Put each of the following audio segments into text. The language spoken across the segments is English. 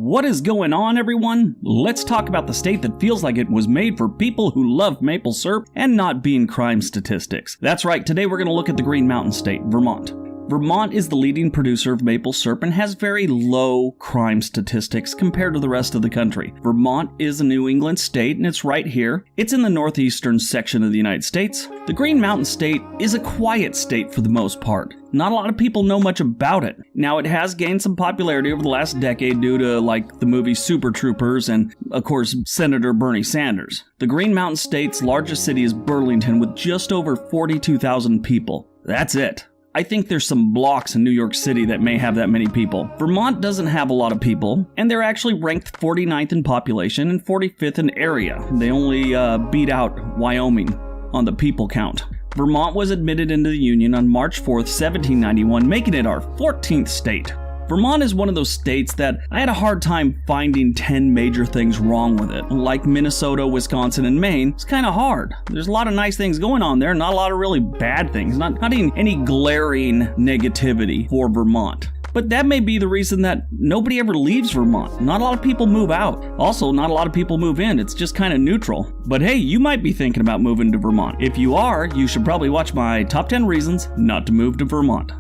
What is going on, everyone? Let's talk about the state that feels like it was made for people who love maple syrup and not being crime statistics. That's right, today we're going to look at the Green Mountain State, Vermont. Vermont is the leading producer of maple syrup and has very low crime statistics compared to the rest of the country. Vermont is a New England state and it's right here. It's in the northeastern section of the United States. The Green Mountain State is a quiet state for the most part. Not a lot of people know much about it. Now, it has gained some popularity over the last decade due to, like, the movie Super Troopers and, of course, Senator Bernie Sanders. The Green Mountain State's largest city is Burlington with just over 42,000 people. That's it. I think there's some blocks in New York City that may have that many people. Vermont doesn't have a lot of people, and they're actually ranked 49th in population and 45th in area. They only beat out Wyoming on the people count. Vermont was admitted into the Union on March 4th, 1791, making it our 14th state. Vermont is one of those states that I had a hard time finding 10 major things wrong with it. Like Minnesota, Wisconsin, and Maine, it's kind of hard. There's a lot of nice things going on there, not a lot of really bad things, not any glaring negativity for Vermont. But that may be the reason that nobody ever leaves Vermont. Not a lot of people move out. Also, not a lot of people move in. It's just kind of neutral. But hey, you might be thinking about moving to Vermont. If you are, you should probably watch my top 10 reasons not to move to Vermont.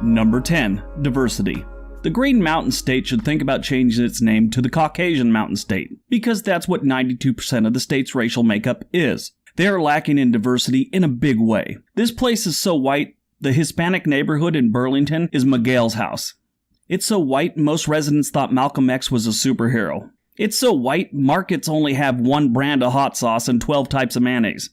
Number 10. Diversity. The Green Mountain State should think about changing its name to the Caucasian Mountain State, because that's what 92% of the state's racial makeup is. They are lacking in diversity in a big way. This place is so white, the Hispanic neighborhood in Burlington is Miguel's house. It's so white, most residents thought Malcolm X was a superhero. It's so white, markets only have one brand of hot sauce and 12 types of mayonnaise.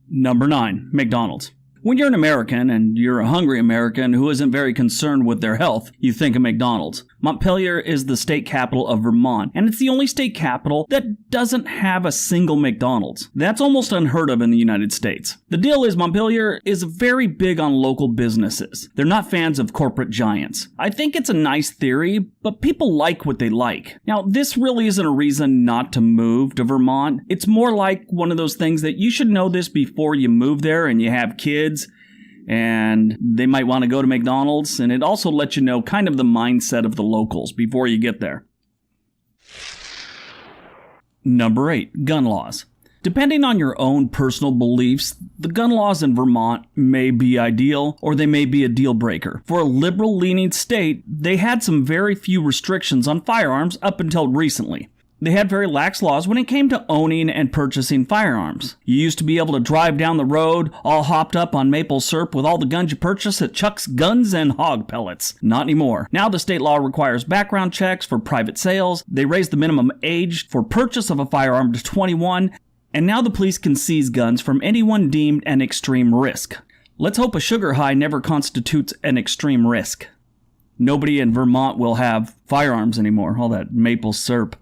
Number 9. McDonald's. When you're an American, and you're a hungry American who isn't very concerned with their health, you think of McDonald's. Montpelier is the state capital of Vermont, and it's the only state capital that doesn't have a single McDonald's. That's almost unheard of in the United States. The deal is Montpelier is very big on local businesses. They're not fans of corporate giants. I think it's a nice theory, but people like what they like. Now, this really isn't a reason not to move to Vermont. It's more like one of those things that you should know this before you move there and you have kids, and they might want to go to McDonald's, and it also lets you know kind of the mindset of the locals before you get there. Number 8. Gun laws. Depending on your own personal beliefs, the gun laws in Vermont may be ideal or they may be a deal breaker. For a liberal-leaning state, they had some very few restrictions on firearms up until recently. They had very lax laws when it came to owning and purchasing firearms. You used to be able to drive down the road all hopped up on maple syrup with all the guns you purchase at Chuck's Guns and Hog Pellets. Not anymore. Now the state law requires background checks for private sales. They raised the minimum age for purchase of a firearm to 21, and now the police can seize guns from anyone deemed an extreme risk. Let's hope a sugar high never constitutes an extreme risk. Nobody in Vermont will have firearms anymore, all that maple syrup.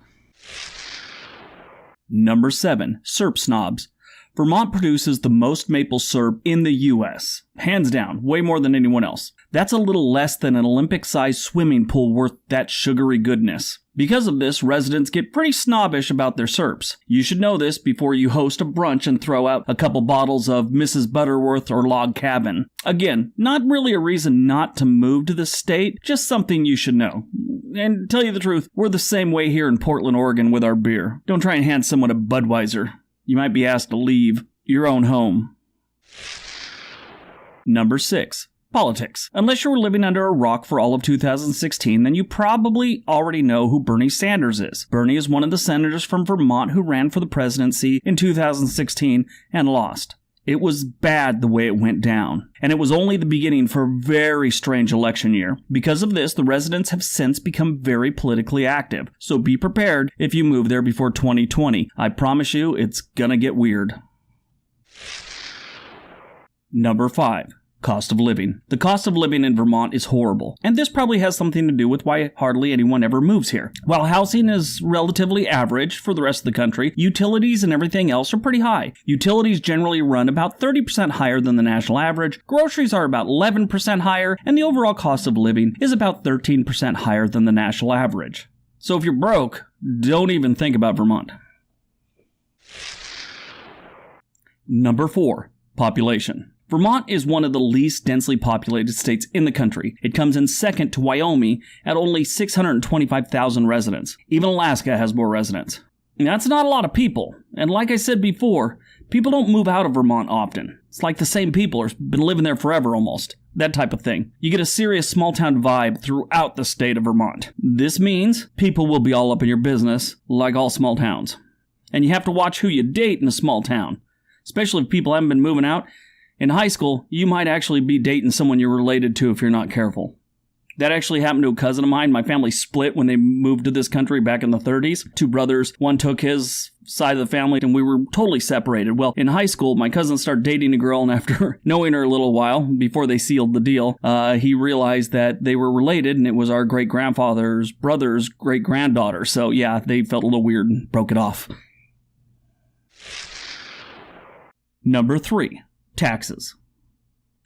Number 7. Syrup snobs. Vermont produces the most maple syrup in the U.S. Hands down, way more than anyone else. That's a little less than an Olympic-sized swimming pool worth that sugary goodness. Because of this, residents get pretty snobbish about their syrups. You should know this before you host a brunch and throw out a couple bottles of Mrs. Butterworth or Log Cabin. Again, not really a reason not to move to the state, just something you should know. And to tell you the truth, we're the same way here in Portland, Oregon with our beer. Don't try and hand someone a Budweiser. You might be asked to leave your own home. Number 6. Politics. Unless you were living under a rock for all of 2016, then you probably already know who Bernie Sanders is. Bernie is one of the senators from Vermont who ran for the presidency in 2016 and lost. It was bad the way it went down, and it was only the beginning for a very strange election year. Because of this, the residents have since become very politically active, so be prepared if you move there before 2020. I promise you, it's gonna get weird. Number 5. Cost of living. The cost of living in Vermont is horrible, and this probably has something to do with why hardly anyone ever moves here. While housing is relatively average for the rest of the country, utilities and everything else are pretty high. Utilities generally run about 30% higher than the national average, groceries are about 11% higher, and the overall cost of living is about 13% higher than the national average. So if you're broke, don't even think about Vermont. Number 4. Population. Vermont is one of the least densely populated states in the country. It comes in second to Wyoming at only 625,000 residents. Even Alaska has more residents. That's not a lot of people. And like I said before, people don't move out of Vermont often. It's like the same people have been living there forever almost. That type of thing. You get a serious small-town vibe throughout the state of Vermont. This means people will be all up in your business, like all small towns. And you have to watch who you date in a small town. Especially if people haven't been moving out. In high school, you might actually be dating someone you're related to if you're not careful. That actually happened to a cousin of mine. My family split when they moved to this country back in the 30s. Two brothers, one took his side of the family, and we were totally separated. Well, in high school, my cousin started dating a girl, and after knowing her a little while, before they sealed the deal, he realized that they were related, and it was our great-grandfather's brother's great-granddaughter. So, yeah, they felt a little weird and broke it off. Number 3. Taxes.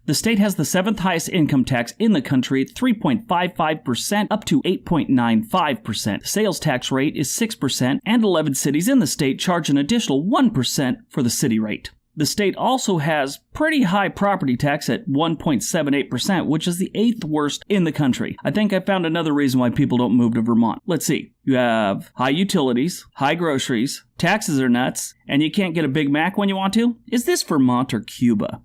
The state has the 7th highest income tax in the country at 3.55% up to 8.95%. The sales tax rate is 6%, and 11 cities in the state charge an additional 1% for the city rate. The state also has pretty high property tax at 1.78%, which is the 8th worst in the country. I think I found another reason why people don't move to Vermont. Let's see. You have high utilities, high groceries, taxes are nuts, and you can't get a Big Mac when you want to? Is this Vermont or Cuba?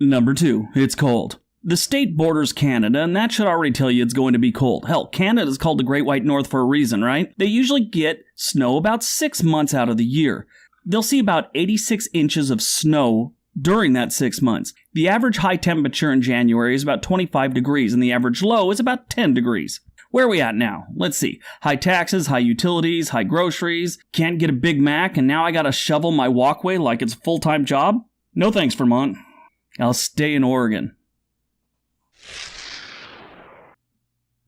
Number 2, it's cold. The state borders Canada, and that should already tell you it's going to be cold. Hell, Canada's called the Great White North for a reason, right? They usually get snow about 6 months out of the year. They'll see about 86 inches of snow during that 6 months. The average high temperature in January is about 25 degrees, and the average low is about 10 degrees. Where are we at now? Let's see. High taxes, high utilities, high groceries, can't get a Big Mac, and now I gotta shovel my walkway like it's a full-time job? No thanks, Vermont. I'll stay in Oregon.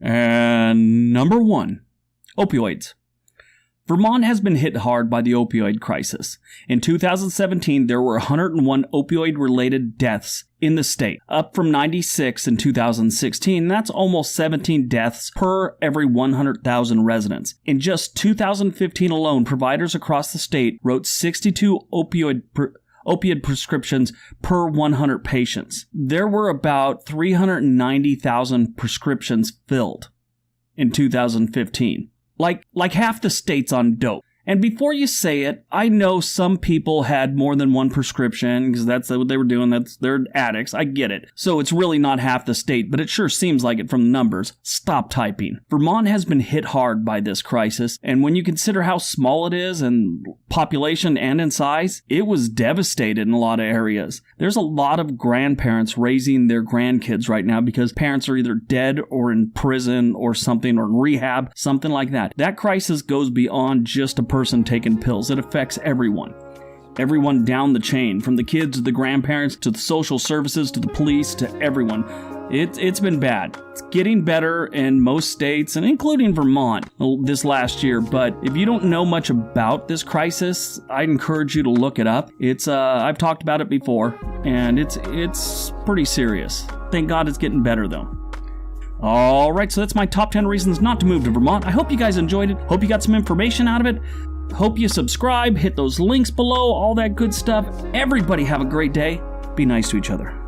And number 1, opioids. Vermont has been hit hard by the opioid crisis. In 2017, there were 101 opioid-related deaths in the state, up from 96 in 2016. That's almost 17 deaths per every 100,000 residents. In just 2015 alone, providers across the state wrote 62 opioid prescriptions per 100 patients. There were about 390,000 prescriptions filled in 2015. Like half the state's on dope. And before you say it, I know some people had more than one prescription because that's what they were doing. They're addicts. I get it. So it's really not half the state, but it sure seems like it from the numbers. Stop typing. Vermont has been hit hard by this crisis, and when you consider how small it is in population and in size, it was devastated in a lot of areas. There's a lot of grandparents raising their grandkids right now because parents are either dead or in prison or something, or in rehab, something like that. That crisis goes beyond just a person taking pills. It affects everyone. Everyone down the chain, from the kids to the grandparents to the social services to the police to everyone. It's been bad. It's getting better in most states, and including Vermont this last year. But if you don't know much about this crisis, I'd encourage you to look it up. I've talked about it before, and it's pretty serious. Thank God it's getting better though. Alright, so that's my top 10 reasons not to move to Vermont. I hope you guys enjoyed it. Hope you got some information out of it. Hope you subscribe, hit those links below, all that good stuff. Everybody have a great day. Be nice to each other.